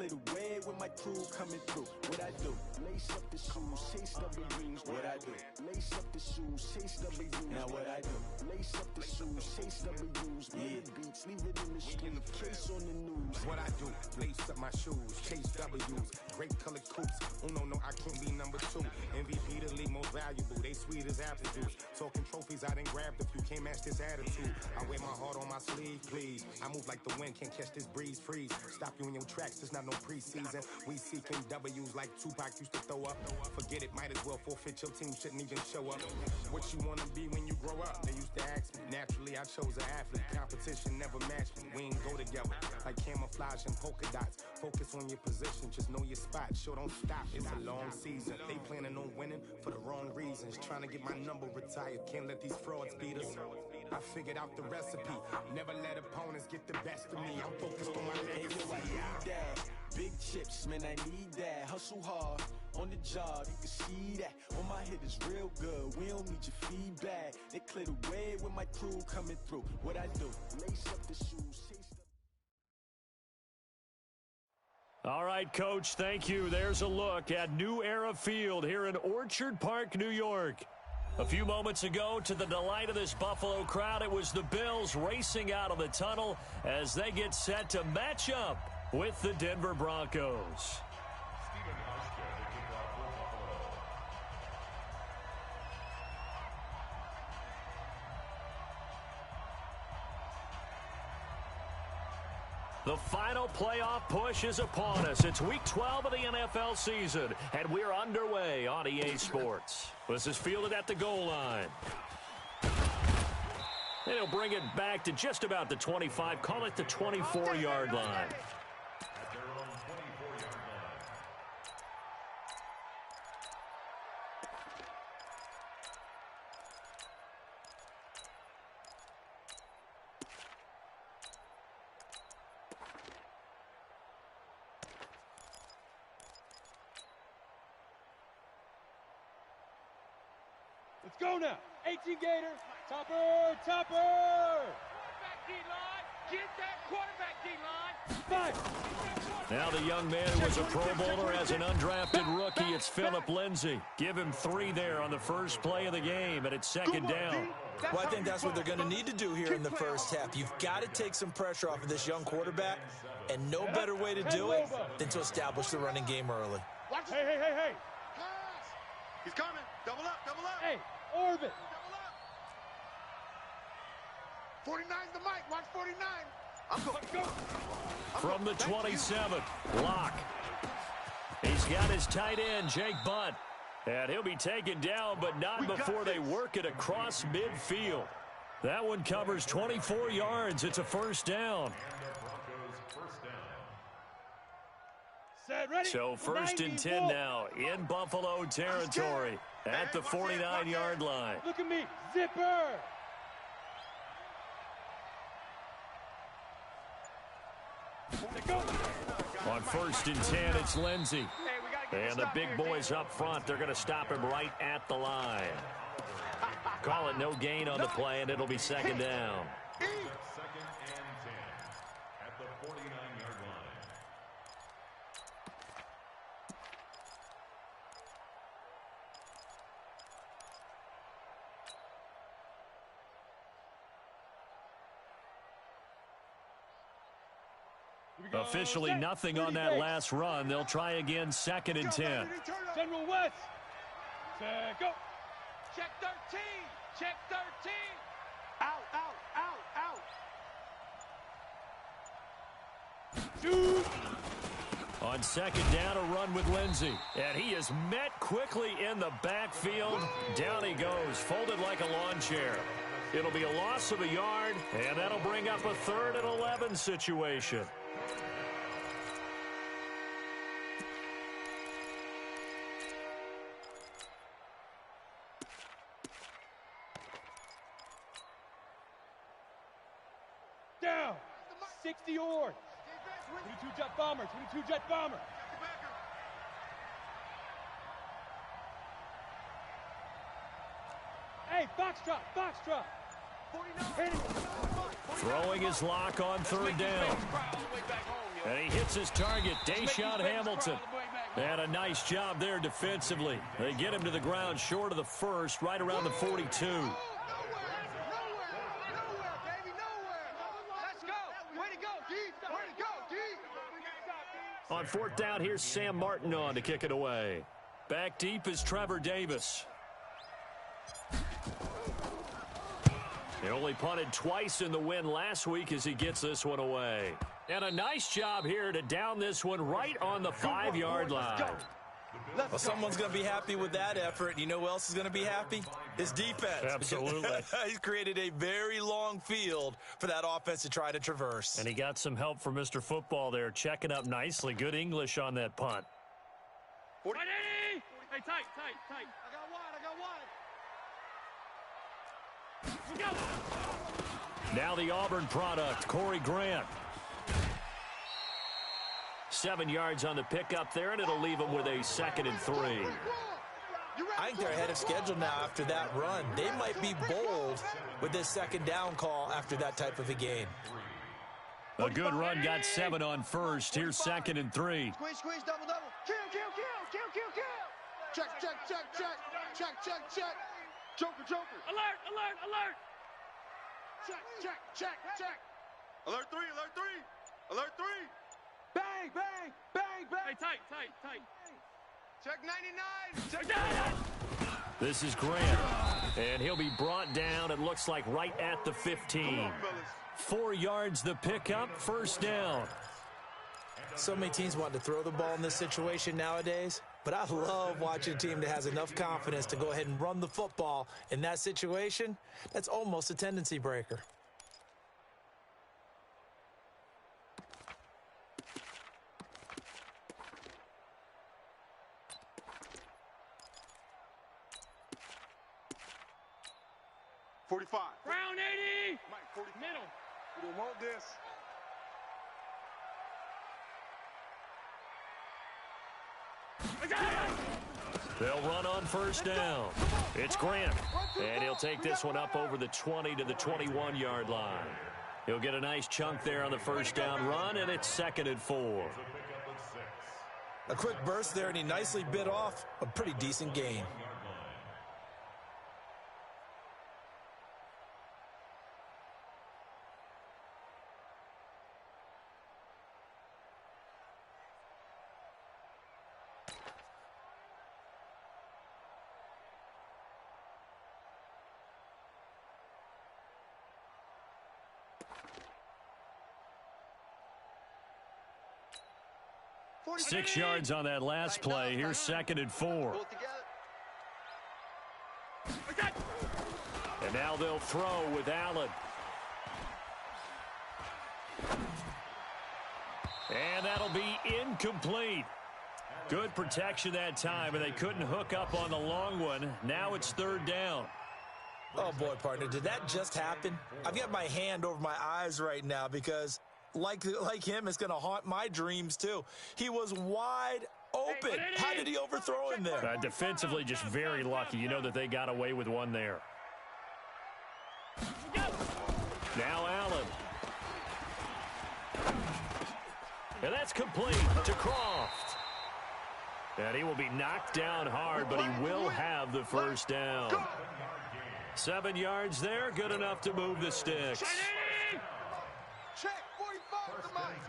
clear the way with my crew coming through. What I do? Lace up the shoes, chase W's. What I do? Lace up the shoes, chase W's. Now what I do? Lace up the shoes, chase W's. Yeah, beats, leave it in the street, case on the news. What I do? Lace up my shoes, chase W's. Great colored coops. Uno, no, I can't be number 2. MVP the league most valuable. They sweet as apple juice. Talking trophies, I done grabbed a few. Can't match this attitude. I wear my heart on my sleeve, please. I move like the wind, can't catch this breeze. Freeze. Stop you in your tracks. There's not no preseason. We seeking W's like Tupac used to throw up. Forget it, might as well forfeit. Your team shouldn't even show up. What you wanna be when you grow up? They used to ask me. Naturally, I chose an athlete. Competition never matched me. We ain't go together like camouflage and polka dots. Focus on your position, just know your spot. Sure, don't stop. It's a long season. They planning on winning for the wrong reasons. Trying to get my number retired. Can't let these frauds beat us. I figured out the recipe. Never let opponents get the best of me. I'm focused on my legacy. I need that. Big chips, man, I need that. Hustle hard on the job, you can see that. On my hit is real good. We don't need your feedback. They clear the way with my crew coming through. What I do? Lace up the shoes, chase the... All right, Coach, thank you. There's a look at New Era Field here in Orchard Park, New York. A few moments ago, to the delight of this Buffalo crowd, it was the Bills racing out of the tunnel as they get set to match up with the Denver Broncos. The final playoff push is upon us. It's Week 12 of the NFL season, and we're underway on EA Sports. This is fielded at the goal line. And he'll bring it back to just about the 25, call it the 24-yard line. Let's go now. 18 Gator. Topper. Quarterback D-line. Get that quarterback D-line. 5. Now the young man who was a Pro Bowler as an undrafted rookie, it's Phillip Lindsay. Give him 3 there on the first play of the game, and it's second down. Well, I think that's what they're going to need to do here in the first half. You've got to take some pressure off of this young quarterback, and no better way to do it than to establish the running game early. Hey. He's coming. Double up. Hey, orbit. Double up. 49's the mic. Watch 49. I'm going. From the 27, Locke. He's got his tight end, Jake Bunt. And he'll be taken down, but not before they work it across midfield. That one covers 24 yards. It's a first down. So first and 10 now in Buffalo territory at the 49-yard line. Look at me. Zipper. On first and 10, it's Lindsay. And the big boys up front, they're going to stop him right at the line. Call it no gain on the play, and it'll be second down. Second and 10 at the 49-yard line. Officially nothing on that last run. They'll try again second and 10. General West. Go. Check 13. Check 13. Out. Shoot. On second down, a run with Lindsay. And he is met quickly in the backfield. Down he goes, folded like a lawn chair. It'll be a loss of a yard, and that'll bring up a 3rd and 11 situation. Down. 60 yards. 22 jet bomber. 22 jet bomber. Hey, Foxtrot. Throwing his lock on 3rd down. And he hits his target, Deshaun Hamilton. And a nice job there defensively. They get him to the ground short of the first, right around the 42. On fourth down, here's Sam Martin on to kick it away. Back deep is Trevor Davis. He only punted twice in the win last week as he gets this one away. And a nice job here to down this one right on the 5-yard line. Well, someone's going to be happy with that effort. You know who else is going to be happy? His defense. Absolutely. He's created a very long field for that offense to try to traverse. And he got some help from Mr. Football there, checking up nicely. Good English on that punt. 40. Hey, tight. I got one. Now the Auburn product, Corey Grant. 7 yards on the pickup there, and it'll leave him with a 2nd and 3. I think they're ahead of schedule now after that run. They might be bold with this 2nd down call after that type of a game. A good run, got 7 on first. Here's 2nd and 3. Squeeze, double. Kill. Check. Joker. Alert. Check. Alert 3. Bang. Hey, tight. Check 99. This is Grant, and he'll be brought down, it looks like, right at the 15. 4 yards the pickup, first down. So many teams want to throw the ball in this situation nowadays, but I love watching a team that has enough confidence to go ahead and run the football in that situation. That's almost a tendency breaker. Brown 80. Middle. We don't want this. They'll run on first down. It's Grant, and he'll take this one up over the 20 to the 21-yard line. He'll get a nice chunk there on the first down run, and it's 2nd and 4. A quick burst there, and he nicely bit off a pretty decent gain. Six yards on that last play. Here's 2nd and 4. And now they'll throw with Allen. And that'll be incomplete. Good protection that time, and they couldn't hook up on the long one. Now it's 3rd down. Oh, boy, partner, did that just happen? I've got my hand over my eyes right now because, like him, it's going to haunt my dreams, too. He was wide open. How did he overthrow him there? Defensively, just very lucky. You know that they got away with one there. Now Allen. And that's complete to Croft. And he will be knocked down hard, but he will have the first down. 7 yards there, good enough to move the sticks. Check 45 to Mike.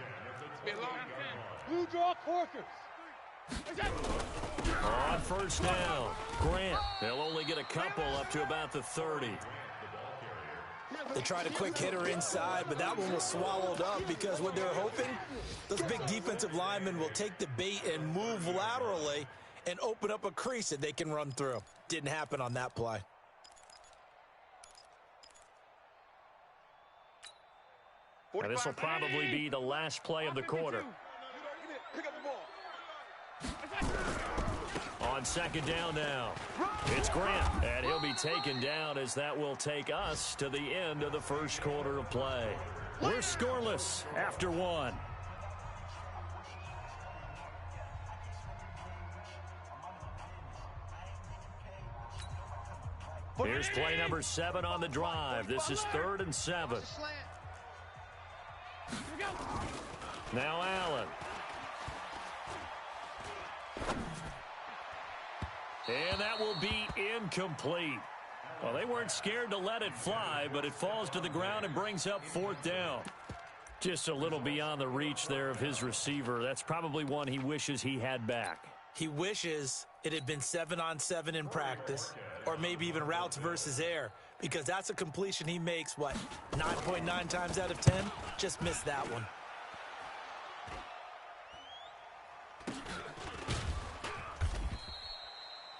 Blue draw Corkers. On first down, Grant. They'll only get a couple up to about the 30. They tried a quick hitter inside, but that one was swallowed up because what they're hoping, those big defensive linemen will take the bait and move laterally and open up a crease that they can run through. Didn't happen on that play. Now, this will probably be the last play of the quarter. Pick up the ball. On second down now, it's Grant, and he'll be taken down as that will take us to the end of the first quarter of play. We're scoreless after one. Here's play number 7 on the drive. This is 3rd and 7. Now Allen. And that will be incomplete. Well, they weren't scared to let it fly, but it falls to the ground and brings up 4th down. Just a little beyond the reach there of his receiver. That's probably one he wishes he had back. He wishes it had been 7-on-7 in practice, or maybe even routes versus air, because that's a completion he makes, 9.9 times out of 10? Just missed that one.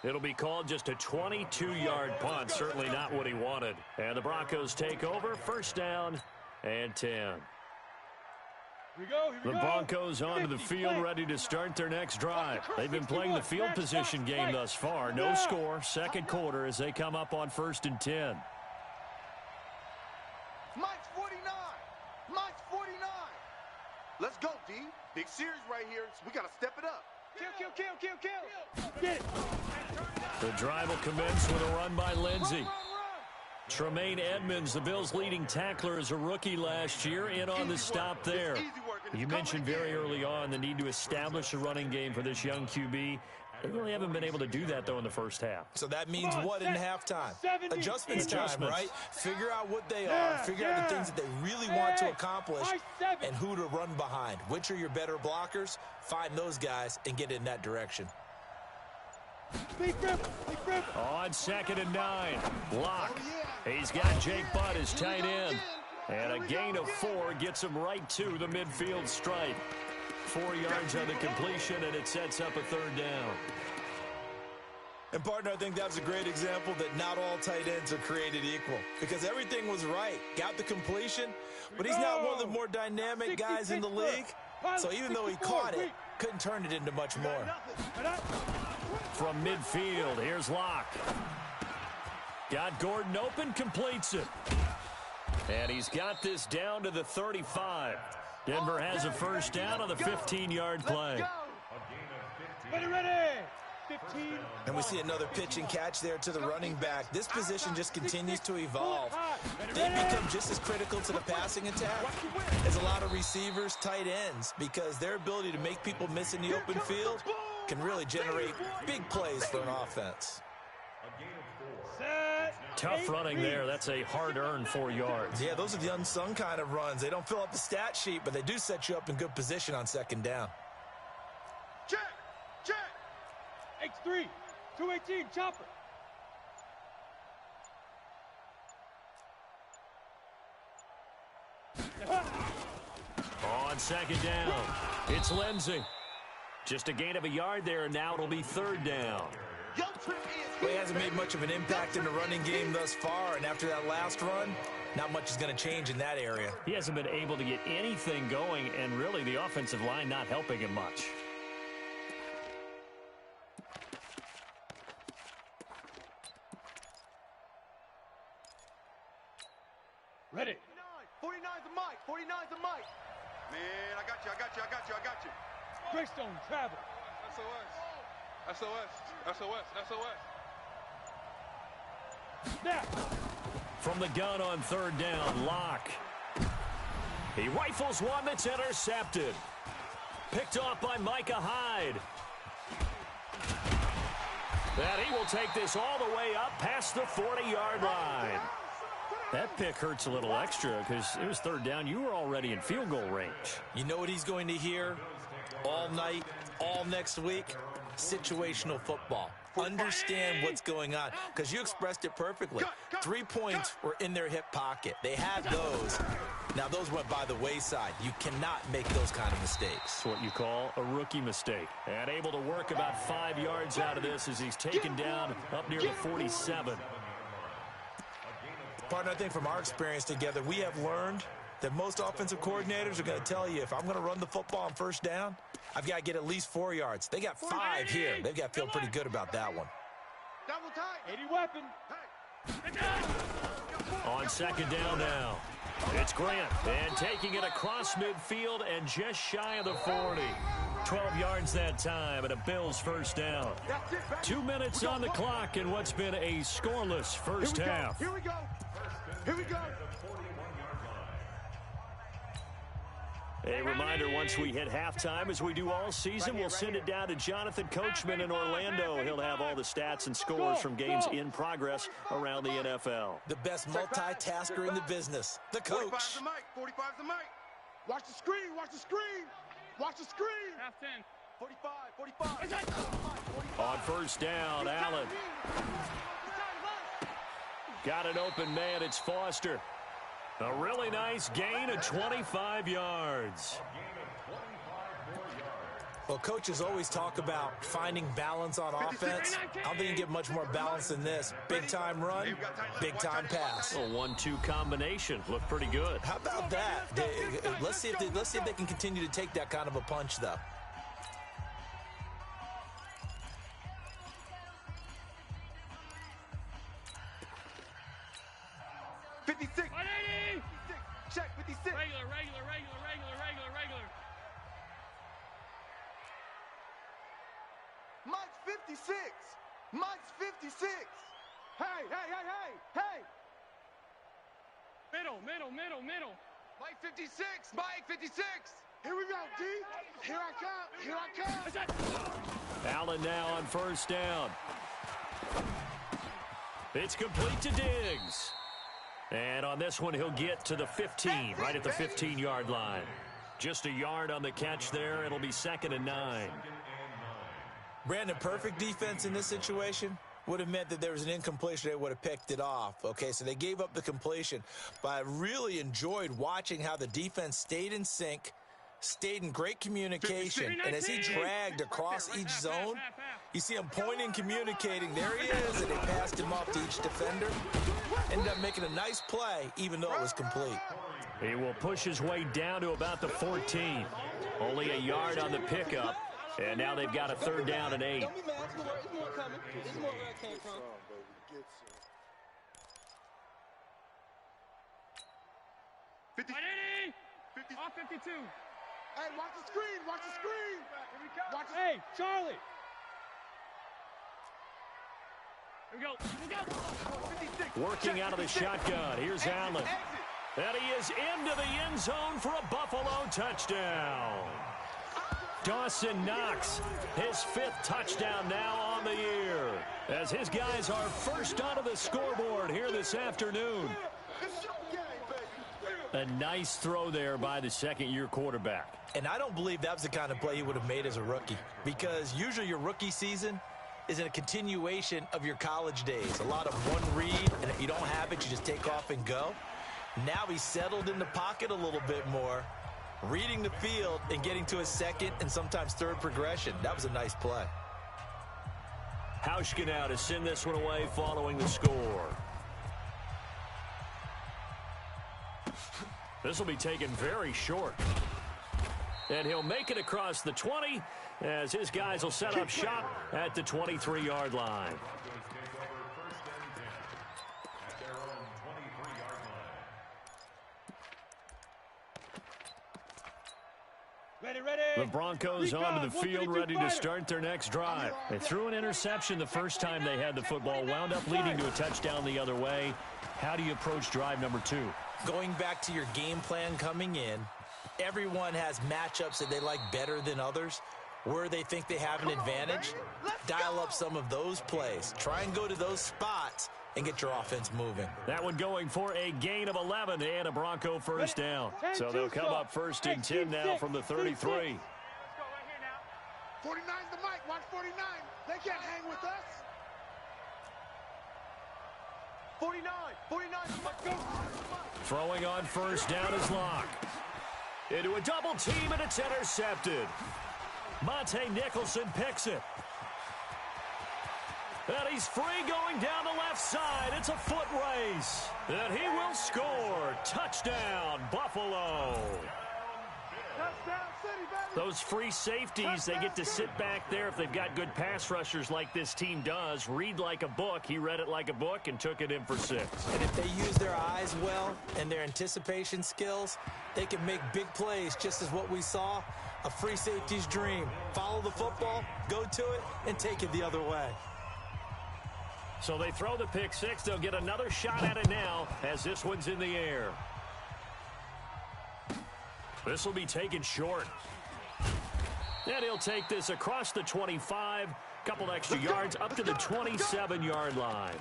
It'll be called just a 22-yard punt. Certainly not what he wanted. And the Broncos take over. 1st down and 10. Here we go. The Broncos onto the field, ready to start their next drive. They've been playing the field position game thus far. No score, 2nd quarter as they come up on 1st and 10. Mike's 49. Mike's 49. Let's go, D. Big series right here. We got to step it up. Kill. Get it. The drive will commence with a run by Lindsey. Tremaine Edmonds, the Bills' leading tackler, as a rookie last year, in on the stop there. You mentioned very early on the need to establish a running game for this young QB. They really haven't been able to do that, though, in the first half. So that means what in halftime? Adjustments time, right? Figure out what they are, figure out the things that they really want to accomplish, and who to run behind. Which are your better blockers? Find those guys and get in that direction. On 2nd and 9, Locke. He's got Jake Butt as tight end. And a gain of 4 gets him right to the midfield stripe. 4 yards on the completion, and it sets up a 3rd down. And, partner, I think that was a great example that not all tight ends are created equal, because everything was right. Got the completion, but he's not one of the more dynamic guys in the league. So even though he caught it, couldn't turn it into much more. From midfield, here's Locke. Got Gordon open, completes it. And he's got this down to the 35. Denver has a 1st down on the 15-yard play. Ready. 15. And we see another pitch and catch there to the running back. This position just continues to evolve. They become just as critical to the passing attack as a lot of receivers, tight ends, because their ability to make people miss in the open field can really generate big plays for an offense. Tough running there. That's a hard-earned 4 yards. Yeah, those are the unsung kind of runs. They don't fill up the stat sheet, but they do set you up in good position on 2nd down. Check. X3. 218. Chopper. On 2nd down, it's Lindsey. Just a gain of a yard there, and now it'll be 3rd down. Well, he hasn't made much of an impact in the running game thus far, and after that last run, not much is going to change in that area. He hasn't been able to get anything going, and really the offensive line not helping him much. Ready. 49's a Mike. 49's a Mike. Man, I got you. Greystone travel. SOS. Snap. From the gun on 3rd down, Locke. He rifles one that's intercepted. Picked off by Micah Hyde. That he will take this all the way up past the 40-yard line. That pick hurts a little extra because it was 3rd down. You were already in field goal range. You know what he's going to hear all night, all next week? Situational football. Understand what's going on, because you expressed it perfectly. 3 points were in their hip pocket. They had those. Now, those went by the wayside. You cannot make those kind of mistakes. It's what you call a rookie mistake. And able to work about 5 yards out of this as he's taken down up near the 47. Partner, I think from our experience together, we have learned that most offensive coordinators are going to tell you, if I'm going to run the football on 1st down, I've got to get at least 4 yards. They got 5 here. They've got to feel pretty good about that one. Double tight. 80 weapon. On 2nd down now, it's Grant. And taking it across midfield and just shy of the 40. 12 yards that time and a Bills 1st down. 2 minutes on the clock in what's been a scoreless first half. Here we go. A reminder, once we hit halftime, as we do all season, we'll send it down to Jonathan Coachman in Orlando. He'll have all the stats and scores from games in progress around the NFL. The best multitasker in the business, the coach. 45's the mic. 45's the mic. Watch the screen. Watch the screen. Watch the screen. Half 10. 45. On first down, Allen. Got an open man. It's Foster. A really nice gain of 25 yards. Well, coaches always talk about finding balance on offense. I don't think you get much more balance than this. Big-time run, big-time pass. A 1-2 combination. Looked pretty good. How about that? Let's see if they can continue to take that kind of a punch, though. Check 56. Regular. Mike's 56. Mike's 56. Hey. Middle. Mike 56. Mike 56. Here we go, D. Here I come. Allen now on first down. It's complete to Diggs. And on this one, he'll get to the 15, right at the 15-yard line. Just a yard on the catch there. It'll be 2nd and 9. Brandon, perfect defense in this situation would have meant that there was an incompletion. They would have picked it off. Okay, so they gave up the completion. But I really enjoyed watching how the defense stayed in sync, stayed in great communication. And as he dragged across each zone, you see him pointing, communicating. There he is, and they passed him off to each defender. Ended up making a nice play, even though it was complete. He will push his way down to about the 14. Only a yard on the pickup. And now they've got a 3rd down and 8. Don't be mad. There's more coming. There's more where it came from. Off 52. Hey, watch the screen. Watch the screen. Hey, Charlie. Here we go. Working out of the shotgun. Here's Allen. And he is into the end zone for a Buffalo touchdown. Dawson Knox, his 5th touchdown now on the year, as his guys are first onto the scoreboard here this afternoon. A nice throw there by the second-year quarterback. And I don't believe that was the kind of play he would have made as a rookie, because usually your rookie season is in a continuation of your college days. A lot of one read, and if you don't have it, you just take off and go. Now he's settled in the pocket a little bit more, reading the field and getting to his 2nd and sometimes 3rd progression. That was a nice play. Hauschka now to send this one away following the score. This will be taken very short. And he'll make it across the 20 as his guys will set up shop at the 23-yard line. The Broncos onto the field, ready to start their next drive. They threw an interception the first time they had the football, wound up leading to a touchdown the other way. How do you approach drive number 2? Going back to your game plan coming in, everyone has matchups that they like better than others, where they think they have an advantage. Dial up some of those plays. Try and go to those spots and get your offense moving. That one going for a gain of 11 and a Bronco first down. So they'll come up 1st and 10 now from the 33. Let's go right here now. 49's the mic. Watch 49. They can't hang with us. 49's the mic. Throwing on first down is Locke. Into a double team, and it's intercepted. Monte Nicholson picks it. And he's free going down the left side. It's a foot race. And he will score. Touchdown, Buffalo. Touchdown City, baby. Those free safeties, they get to sit back there if they've got good pass rushers like this team does. Read like a book. He read it like a book and took it in for 6. And if they use their eyes well and their anticipation skills, they can make big plays, just as what we saw. A free safety's dream. Follow the football, go to it, and take it the other way. So they throw the pick 6. They'll get another shot at it now as this one's in the air. This will be taken short. And he'll take this across the 25. Couple extra yards up to the 27-yard line.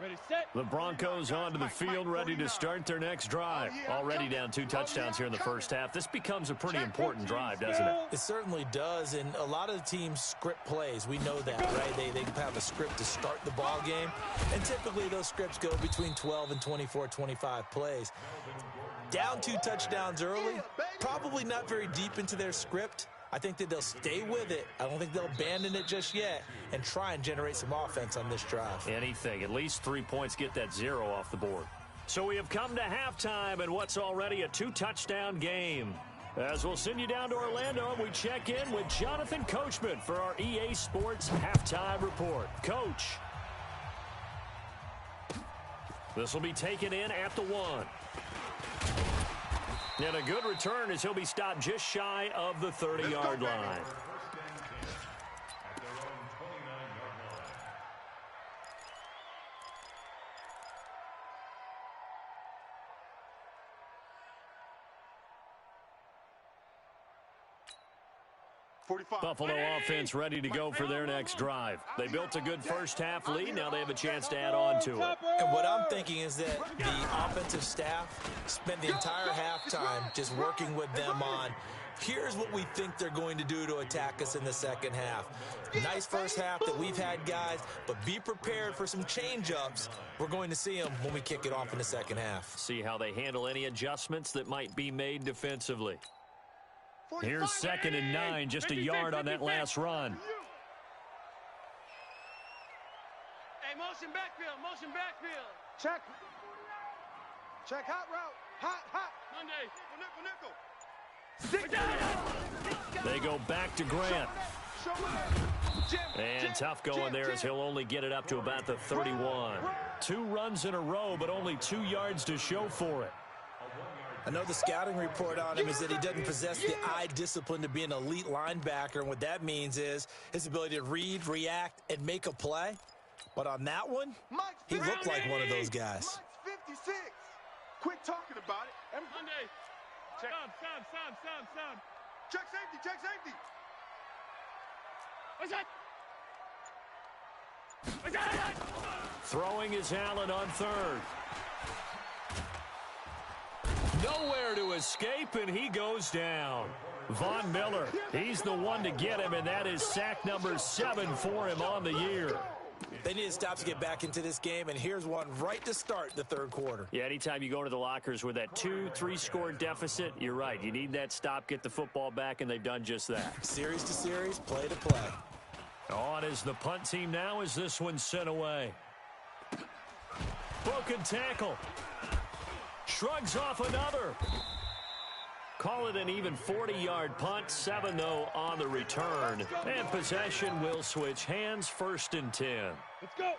Ready, set. The Broncos onto the field, ready to start their next drive. Already down 2 touchdowns here in the first half. This becomes a pretty important drive, doesn't it? It certainly does, and a lot of the teams script plays. We know that, right? They have a script to start the ball game, and typically those scripts go between 12 and 24, 25 plays. Down 2 touchdowns early, probably not very deep into their script. I think that they'll stay with it. I don't think they'll abandon it just yet and try and generate some offense on this drive. Anything. At least 3 points, get that 0 off the board. So we have come to halftime in what's already a 2-touchdown game. As we'll send you down to Orlando, we check in with Jonathan Coachman for our EA Sports Halftime Report. Coach. This will be taken in at the 1. And a good return as he'll be stopped just shy of the 30-yard line. Buffalo offense ready to go for their next drive. They built a good first-half lead. Now they have a chance to add on to it. And what I'm thinking is that the offensive staff spent the entire halftime just working with them on, here's what we think they're going to do to attack us in the second half. Nice first half that we've had, guys, but be prepared for some change-ups. We're going to see them when we kick it off in the second half. See how they handle any adjustments that might be made defensively. Here's 2nd and 9, just a yard on that last run. Hey, motion backfield, motion backfield. Check. Check, hot route. Hot. Monday. They go back to Grant. And tough going there as he'll only get it up to about the 31. 2 runs in a row, but only 2 yards to show for it. I know the scouting report on him is that he doesn't possess the eye discipline to be an elite linebacker, and what that means is his ability to read, react, and make a play. But on that one, he looked like one of those guys. 56. Quit talking about it. Monday. Sound. Check safety. What's that? Throwing is Allen on 3rd. Nowhere to escape, and he goes down. Von Miller, he's the one to get him, and that is sack number 7 for him on the year. They need to stop to get back into this game, and here's one right to start the 3rd quarter. Yeah, anytime you go into the lockers with that 2-3 score deficit, you're right. You need that stop, get the football back, and they've done just that. Series to series, play to play. On is the punt team now as this one's sent away. Broken tackle. Shrugs off another. Call it an even 40-yard punt. 7, though, on the return. And possession will switch hands. 1st and 10. Let's go.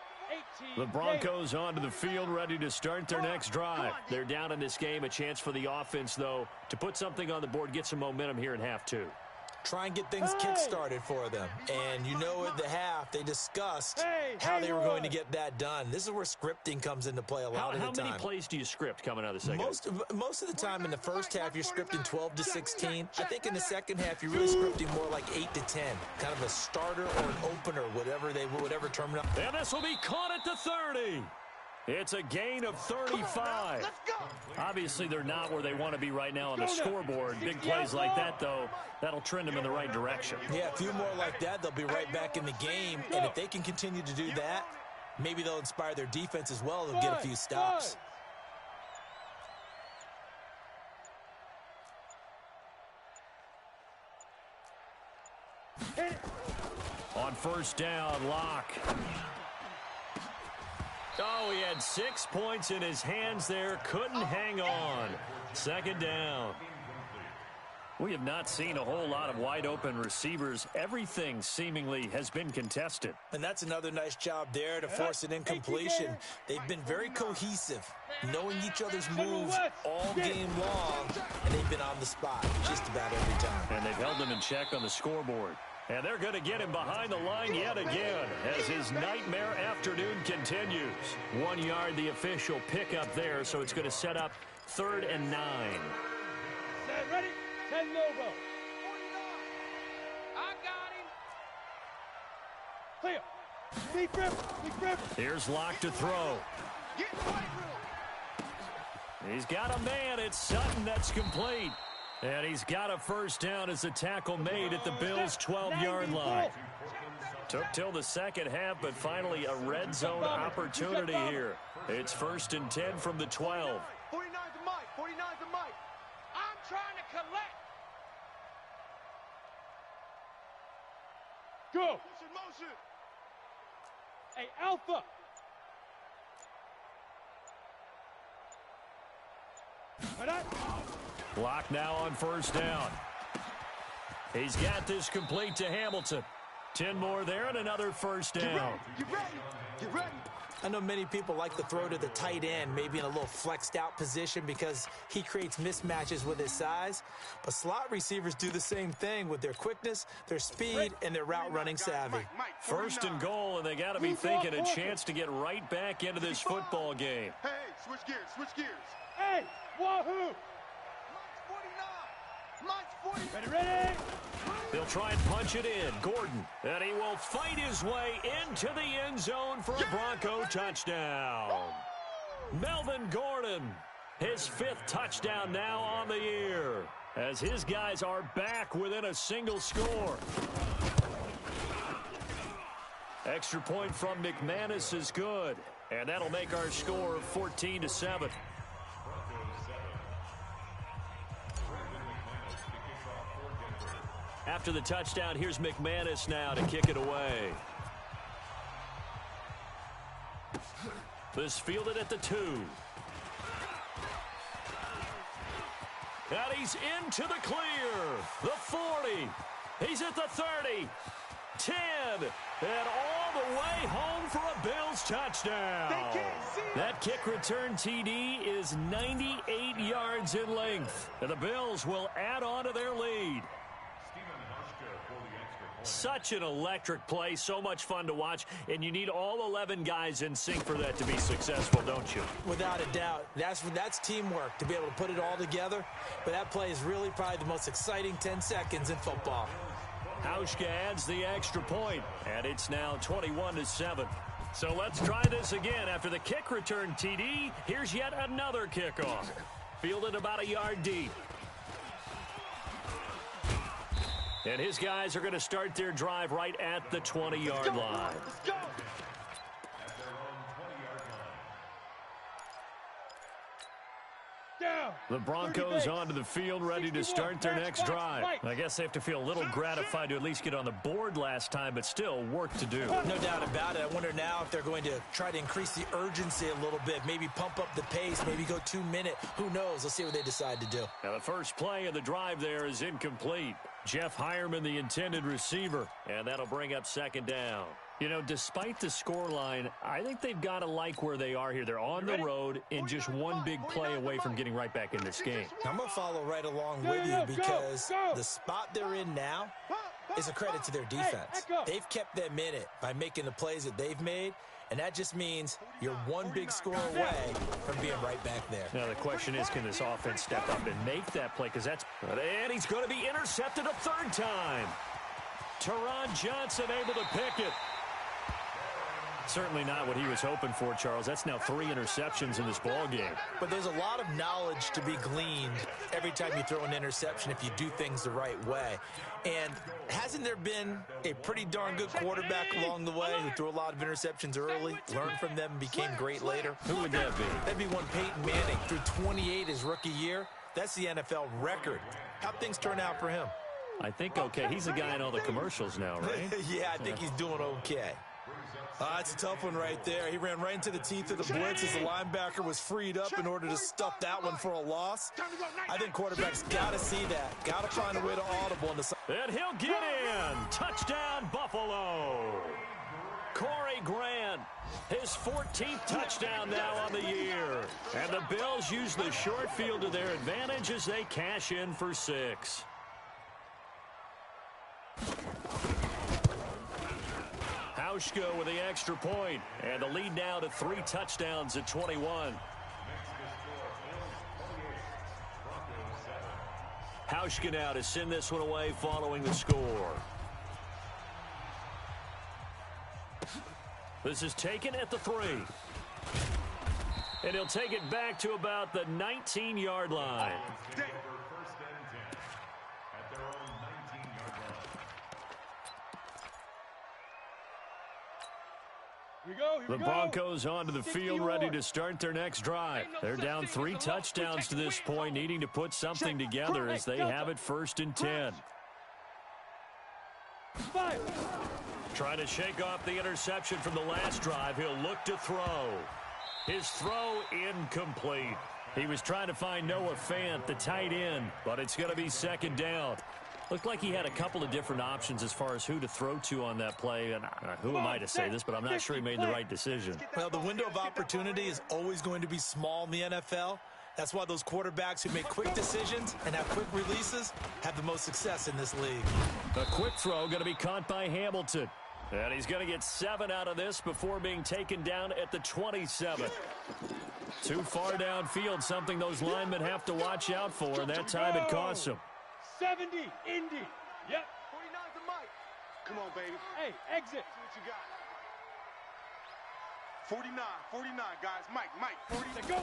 18. The Broncos onto the field, ready to start their next drive. They're down in this game. A chance for the offense, though, to put something on the board, get some momentum here in half 2. Try and get things kick-started for them. And you know at the half, they discussed how they were going to get that done. This is where scripting comes into play a lot of the time. How many plays do you script coming out of the second? Most of the time in the first half, you're scripting 12 to 16. I think in the second half, you're really scripting more like 8 to 10. Kind of a starter or an opener, whatever terminology. And this will be caught at the 30. It's a gain of 35. Let's go. Obviously, they're not where they want to be right now on the scoreboard. Big plays like that, though, that'll trend them in the right direction. Yeah, a few more like that, they'll be right back in the game. And if they can continue to do that, maybe they'll inspire their defense as well. They'll get a few stops. On 1st down, Locke. Oh, he had 6 points in his hands there. Couldn't hang on. 2nd down. We have not seen a whole lot of wide-open receivers. Everything seemingly has been contested. And that's another nice job there to force an incompletion. They've been very cohesive, knowing each other's moves all game long, and they've been on the spot just about every time. And they've held them in check on the scoreboard. And they're going to get him behind the line yet again as his nightmare afternoon continues. 1 yard, the official pickup there, so it's going to set up 3rd and 9. Set, ready, 10 logo. I got him. Clear. Deep grip, deep grip. Here's Locke to throw. Get in the right room. He's got a man. It's Sutton that's complete. And he's got a first down as a tackle made at the Bills' 12-yard line. Took till the second half, but finally a red zone opportunity here. It's 1st and 10 from the 12. 49's a Mike. 49's a Mike. I'm trying to collect. Go. Motion. Hey, Alpha. Block now on first down. He's got this complete to Hamilton. 10 more there and another first down. Get ready. Get ready. I know many people like to throw to the tight end, maybe in a little flexed out position because he creates mismatches with his size. But slot receivers do the same thing with their quickness, their speed, and their route running savvy. First and goal, and they got to be thinking a chance to get right back into this football game. Hey, switch gears, switch gears. Hey, wahoo. Mike's 49. Ready, ready. They'll try and punch it in. Gordon. And he will fight his way into the end zone for a Bronco touchdown. Melvin Gordon, his 5th touchdown now on the year, as his guys are back within a single score. Extra point from McManus is good, and that'll make our score 14-7. After the touchdown, here's McManus now to kick it away. This fielded at the 2. And he's into the clear. The 40. He's at the 30. 10. And all the way home for a Bills touchdown. That kick return TD is 98 yards in length. And the Bills will add on to their lead. Such an electric play, so much fun to watch, and you need all 11 guys in sync for that to be successful, don't you? Without a doubt. That's teamwork, to be able to put it all together. But that play is really probably the most exciting 10 seconds in football. Hauschka adds the extra point, and it's now 21-7. So let's try this again. After the kick return TD, here's yet another kickoff. Fielded about a yard deep. And his guys are going to start their drive right at the 20-yard line. Let's go. The Broncos onto the field, ready to start their next drive. I guess they have to feel a little gratified to at least get on the board last time, but still work to do. No doubt about it. I wonder now if they're going to try to increase the urgency a little bit, maybe pump up the pace, maybe go 2-minute. Who knows? Let's see what they decide to do. Now the first play of the drive there is incomplete. Jeff Hireman, the intended receiver, and that'll bring up 2nd down. You know, despite the scoreline, I think they've got to like where they are here. They're on the road and just one big play away from getting right back in this game. I'm going to follow right along with you because the spot they're in now is a credit to their defense. They've kept them in it by making the plays that they've made, and that just means you're one big score away from being right back there. Now the question is, can this offense step up and make that play? Because that's, and he's going to be intercepted a 3rd time. Teron Johnson able to pick it. Certainly not what he was hoping for, Charles. That's now 3 interceptions in this ball game. But there's a lot of knowledge to be gleaned every time you throw an interception if you do things the right way. And hasn't there been a pretty darn good quarterback along the way who threw a lot of interceptions early, learned from them, and became great later? Who would that be? That'd be one Peyton Manning. Threw 28 his rookie year. That's the NFL record. How'd things turn out for him? I think okay. He's the guy in all the commercials now, right? Yeah, I think he's doing okay. It's a tough one right there. He ran right into the teeth of the blitz as the linebacker was freed up in order to stuff that one for a loss. I think quarterbacks got to see that. Got to find a way to audible. And he'll get in. Touchdown, Buffalo. Corey Grant, his 14th touchdown now on the year. And the Bills use the short field to their advantage as they cash in for 6. Hauschka with the extra point, and the lead now to 3 touchdowns at 21. Hauschka now to send this one away following the score. This is taken at the 3. And he'll take it back to about the 19-yard line. The Broncos onto the field, ready to start their next drive. They're down 3 touchdowns to this point, needing to put something together as they have it 1st and 10. Trying to shake off the interception from the last drive. He'll look to throw. His throw incomplete. He was trying to find Noah Fant, the tight end, but it's going to be 2nd down. Looked like he had a couple of different options as far as who to throw to on that play. And who am I to say this, but I'm not sure he made the right decision. Well, the window of opportunity is always going to be small in the NFL. That's why those quarterbacks who make quick decisions and have quick releases have the most success in this league. A quick throw going to be caught by Hamilton. And he's going to get 7 out of this before being taken down at the 27. Too far downfield, something those linemen have to watch out for, and that time it costs them. 70, Indy. Yep. 49's the mic. Come on, baby. Hey, exit. See what you got. 49, guys. Mike, 40. Go.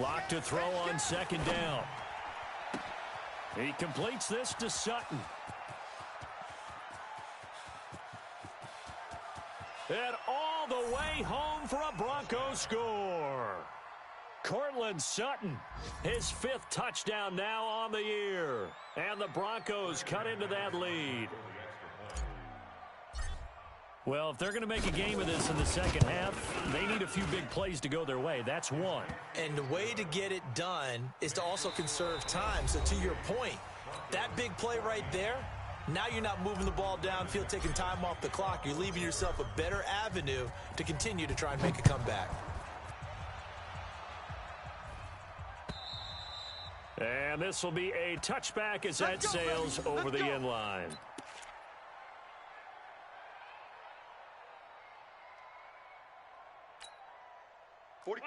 Lock to throw on 2nd down. He completes this to Sutton. And all the way home for a Broncos score. Cortland Sutton, his 5th touchdown now on the year. And the Broncos cut into that lead. Well, if they're going to make a game of this in the second half, they need a few big plays to go their way. That's one. And the way to get it done is to also conserve time. So to your point, that big play right there, now you're not moving the ball downfield, taking time off the clock. You're leaving yourself a better avenue to continue to try and make a comeback. And this will be a touchback as that sails over the end line.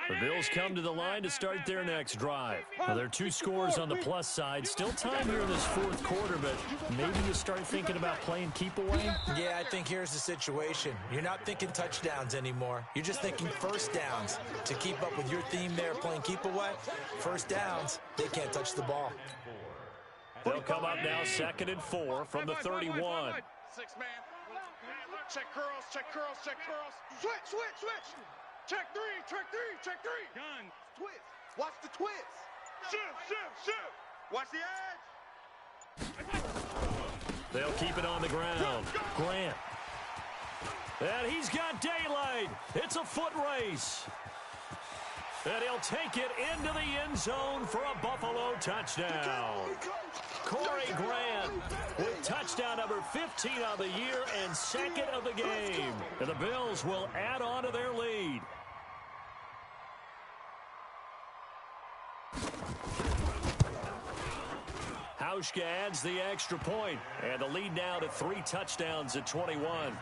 The Bills come to the line to start their next drive. Now, there are 2 scores on the plus side. Still time here in this 4th quarter, but maybe you start thinking about playing keep away? Yeah, I think here's the situation. You're not thinking touchdowns anymore. You're just thinking 1st downs. To keep up with your theme there, playing keep away, 1st downs, they can't touch the ball. They'll come up now 2nd and 4 from the 31. 6-man. Check curls. Switch. Check 3. Gun. Twist. Watch the twist. Shoot. Watch the edge. They'll keep it on the ground. Grant. And he's got daylight. It's a foot race. And he'll take it into the end zone for a Buffalo touchdown. Corey Grant with touchdown number 15 of the year and 2nd of the game. And the Bills will add on to their lead. Hauschka adds the extra point, and the lead now to 3 touchdowns at 21.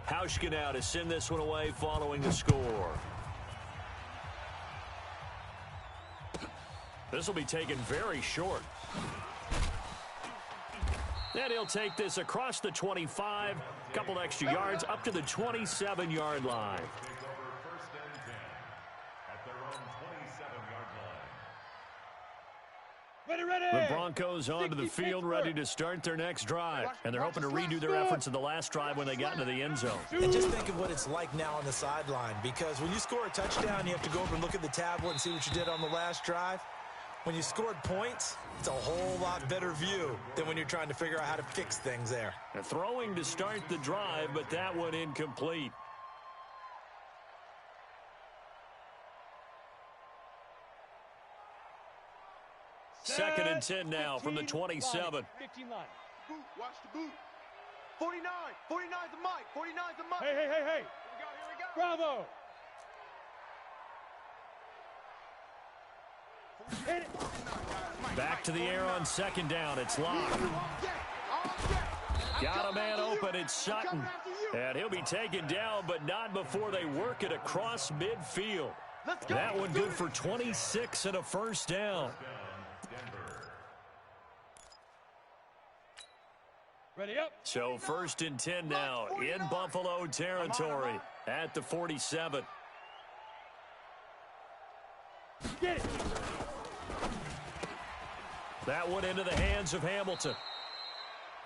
Hauschka now to send this one away following the score. This will be taken very short. And he'll take this across the 25, couple extra yards up to the 27-yard line. The Broncos onto the field, ready to start their next drive. And they're hoping to redo their efforts in the last drive when they got into the end zone. And just think of what it's like now on the sideline, because when you score a touchdown, you have to go over and look at the tablet and see what you did on the last drive. When you scored points, it's a whole lot better view than when you're trying to figure out how to fix things there. And throwing to start the drive, but that one incomplete. Second and 10 now from the 27. 15 line. Boot, watch the boot. 49. 49's the mic. 49's the mic. Hey. Here we go. Bravo. Back to the air on second down. It's Locke. Got a man open. It's Sutton. And he'll be taken down, but not before they work it across midfield. That one good for 26 and a first down. Ready up. So 1st and 10 now in Buffalo territory at the 47. Get it. That one into the hands of Hamilton.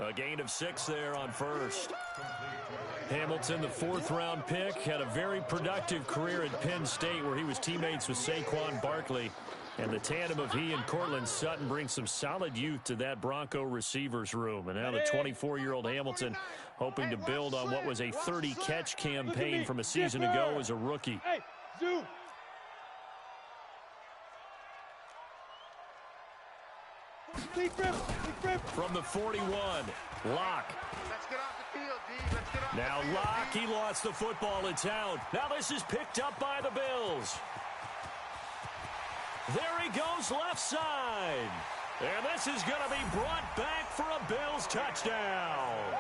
A gain of 6 there on first. Hamilton, the 4th-round pick, had a very productive career at Penn State where he was teammates with Saquon Barkley. And the tandem of he and Cortland Sutton brings some solid youth to that Bronco receivers room. And now the 24-year-old Hamilton hoping to build on what was a 30-catch campaign from a season ago as a rookie. Hey, zoom. From the 41, Locke. Let's get off the field, D. Let's get off Now the field, Locke, D. he lost the football. It's out. Now this is picked up by the Bills. There he goes left side. And this is going to be brought back for a Bills touchdown.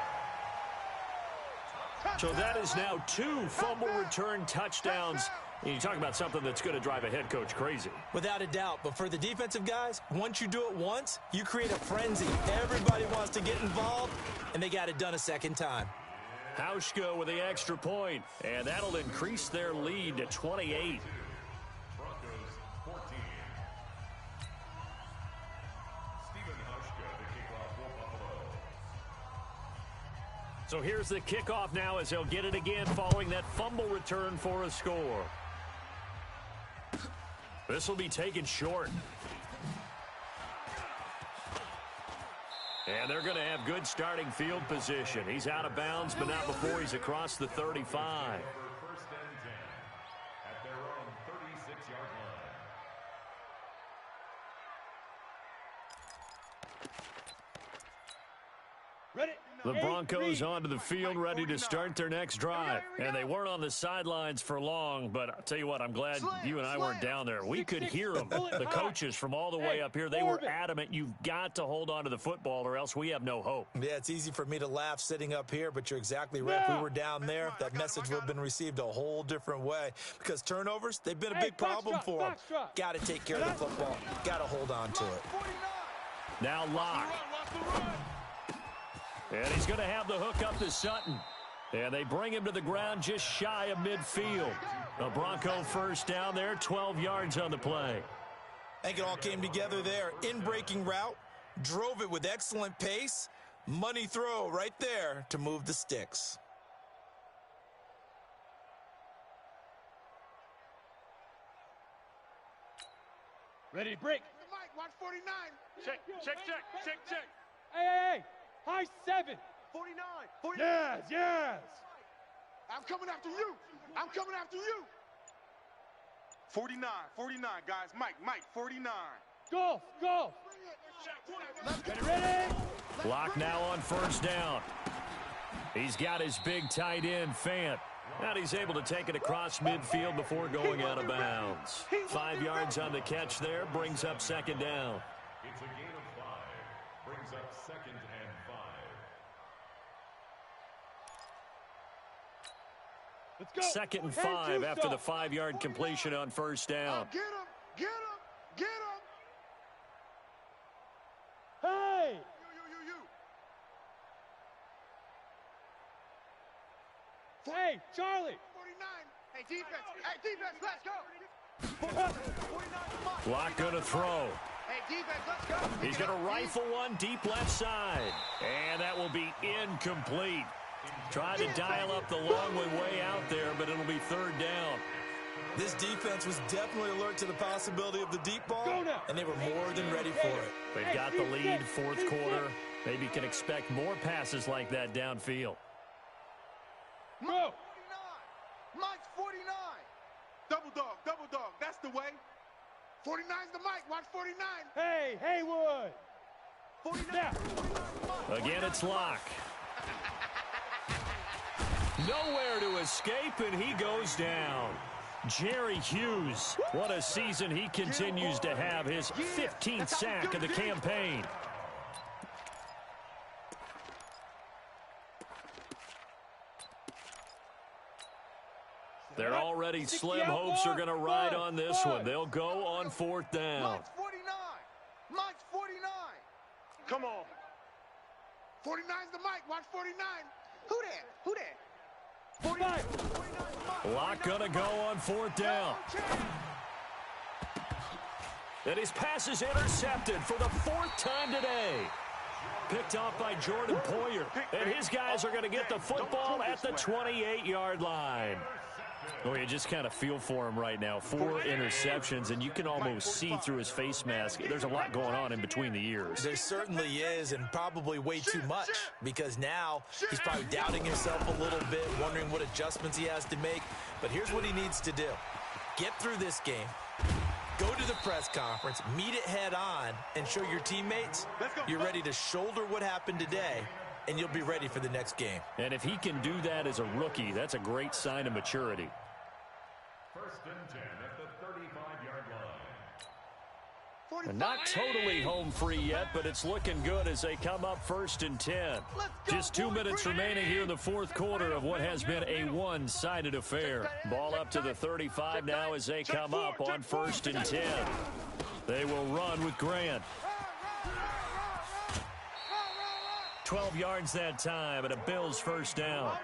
So that is now 2 fumble return touchdowns. And you talk about something that's going to drive a head coach crazy. Without a doubt. But for the defensive guys, once you do it once, you create a frenzy. Everybody wants to get involved, and they got it done a second time. Hauschka with the extra point, and that'll increase their lead to 28. Broncos 14. Stephen Hauschka, the kickoff for Buffalo. So here's the kickoff now as they'll get it again following that fumble return for a score. This will be taken short. And they're going to have good starting field position. He's out of bounds, but not before he's across the 35. For 1st and 10 at their own 36-yard line. Ready. The Broncos onto the field ready to start their next drive. And they weren't on the sidelines for long, but I'll tell you what, I'm glad you and I weren't down there. We could hear them, the coaches from all the way up here. They were adamant, you've got to hold on to the football or else we have no hope. Yeah, it's easy for me to laugh sitting up here, but you're exactly right. If we were down there, that message would have been received a whole different way. Because turnovers, they've been a big problem for them. Got to take care of the football. Got to hold on to it. Now Locke. And he's going to have the hook up to Sutton. And they bring him to the ground just shy of midfield. A Bronco first down there, 12 yards on the play. I think it all came together there. In-breaking route, drove it with excellent pace. Money throw right there to move the sticks. Ready to break. Mike, watch 49. Check. Hey. High 7. 49. Yes. I'm coming after you. 49, guys. Mike, 49. Go. Ready. Locke now on first down. He's got his big tight end, Fant. And he's able to take it across midfield before going out of bounds. 5 yards on the catch there, brings up second down. It's a gain of 5. Brings up 2nd and 5. Let's go. 2nd and 5 after the 5-yard completion on first down. Get him. Hey. You. Hey, Charlie. 49. Hey, defense, let's go. Locke going to throw. Hey, defense, let's go. He's going to rifle one deep left side. And that will be incomplete. Trying to dial up the long one way out there, but it'll be third down. This defense was definitely alert to the possibility of the deep ball, and they were more than ready for it. They've got the lead, fourth quarter. Maybe can expect more passes like that downfield. Mike 49. Mike's 49. Double dog. That's the way. 49's the Mike. Watch 49. Hey, Haywood. 49. Again, it's Locke. Nowhere to escape, and he goes down. Jerry Hughes. What a season he continues to have. His 15th sack of the campaign. They're already slim hopes are going to ride on this one. They'll go on 4th down. Mike's 49. Mike's 49. Come on. 49's the Mike. Watch 49. Who that? Who that? 49. Lock going to go on 4th down. And his pass is intercepted for the 4th time today. Picked off by Jordan Poyer. And his guys are going to get the football at the 28-yard line. Oh, you just kind of feel for him right now. 4 interceptions, and you can almost see through his face mask. There's a lot going on in between the ears. There certainly is, and probably way too much, because now he's probably doubting himself a little bit, wondering what adjustments he has to make. But here's what he needs to do. Get through this game. Go to the press conference, meet it head on, and show your teammates you're ready to shoulder what happened today, and you'll be ready for the next game. And if he can do that as a rookie, that's a great sign of maturity. 1st and 10 at the 35-yard line. And not totally home free yet, but it's looking good as they come up 1st and 10. Just 2 minutes remaining here in the 4th quarter of what has been a one-sided affair. Ball up to the 35 now as they come up on 1st and 10. They will run with Grant. 12 yards that time and a Bills 1st down.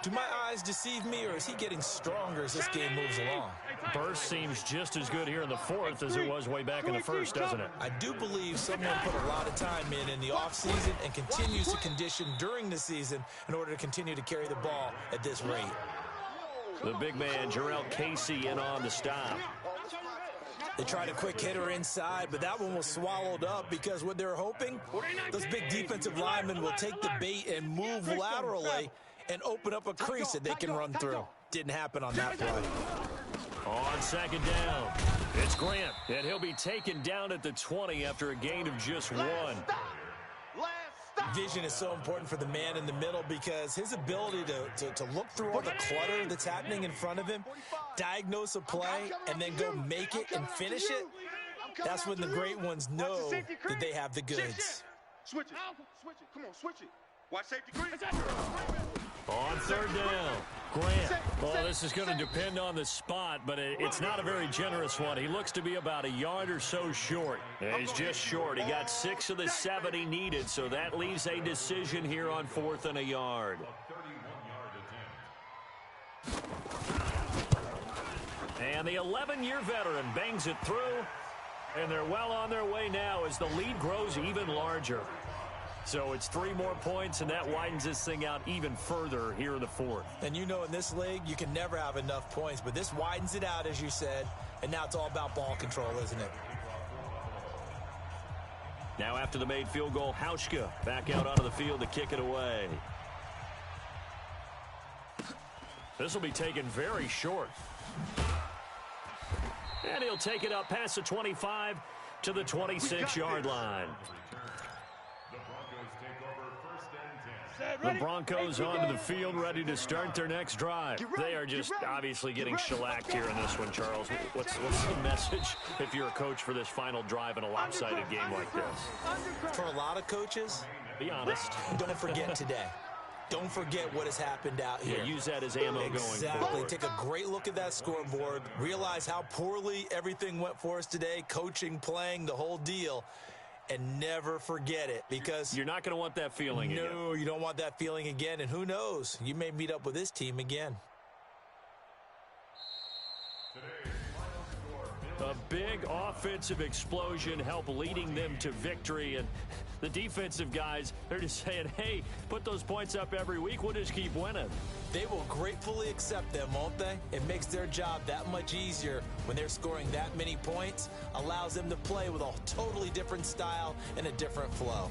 Do my eyes deceive me, or is he getting stronger as this game moves along? Burst seems just as good here in the 4th as it was way back in the 1st, doesn't it? I do believe someone put a lot of time in the offseason and continues to condition during the season in order to continue to carry the ball at this rate. The big man, Jarrell Casey, in on the stop. They tried a quick hitter inside, but that one was swallowed up because what they're hoping, those big defensive linemen will take the bait and move laterally and open up a crease that they can run through. Didn't happen on that play. On 2nd down, it's Grant, and he'll be taken down at the 20 after a gain of just 1. Vision is so important for the man in the middle because his ability to look through all the clutter that's happening in front of him, diagnose a play, and then go make it and finish it, that's when the great ones know that they have the goods. Switch it. Switch it. Come on, switch it. Watch safety green. On 3rd down, Grant. Well, this is going to depend on the spot, but it's not a very generous one. He looks to be about a yard or so short. He's just short. He got 6 of the 7 he needed, so that leaves a decision here on 4th and a yard. And the 11-year veteran bangs it through, and they're well on their way now as the lead grows even larger. So it's 3 more points, and that widens this thing out even further here in the 4th. And you know in this league, you can never have enough points, but this widens it out, as you said, and now it's all about ball control, isn't it? Now after the made field goal, Hauschka back out onto the field to kick it away. This will be taken very short. And he'll take it up past the 25 to the 26-yard line. The Broncos onto the field, ready to start their next drive. They are just obviously getting shellacked here in this one, Charles. What's the message if you're a coach for this final drive in a lopsided game like this? For a lot of coaches, be honest. Don't forget today. Don't forget what has happened out here. Yeah, use that as ammo going forward. Exactly. Take a great look at that scoreboard. Realize how poorly everything went for us today. Coaching, playing, the whole deal. And never forget it, because you're not going to want that feeling again. No, you don't want that feeling again. And who knows? You may meet up with this team again. A big offensive explosion helped leading them to victory. And the defensive guys, they're just saying, hey, put those points up every week. We'll just keep winning. They will gratefully accept them, won't they? It makes their job that much easier when they're scoring that many points. Allows them to play with a totally different style and a different flow.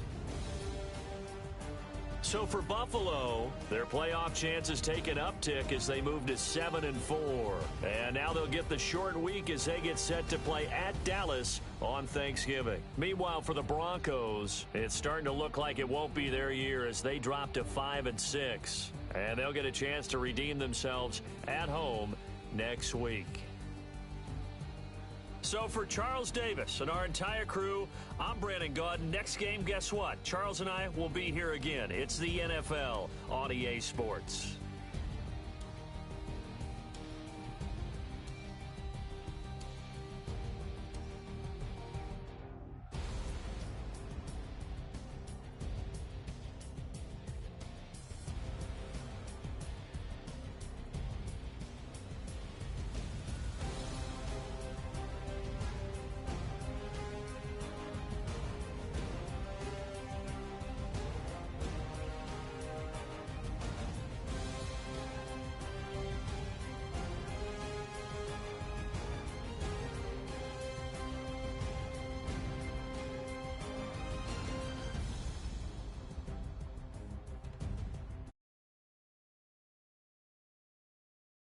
So for Buffalo, their playoff chances take an uptick as they move to 7-4. And now they'll get the short week as they get set to play at Dallas on Thanksgiving. Meanwhile, for the Broncos, it's starting to look like it won't be their year as they drop to 5-6. And they'll get a chance to redeem themselves at home next week. So for Charles Davis and our entire crew, I'm Brandon Gaudin. Next game, guess what? Charles and I will be here again. It's the NFL on EA Sports.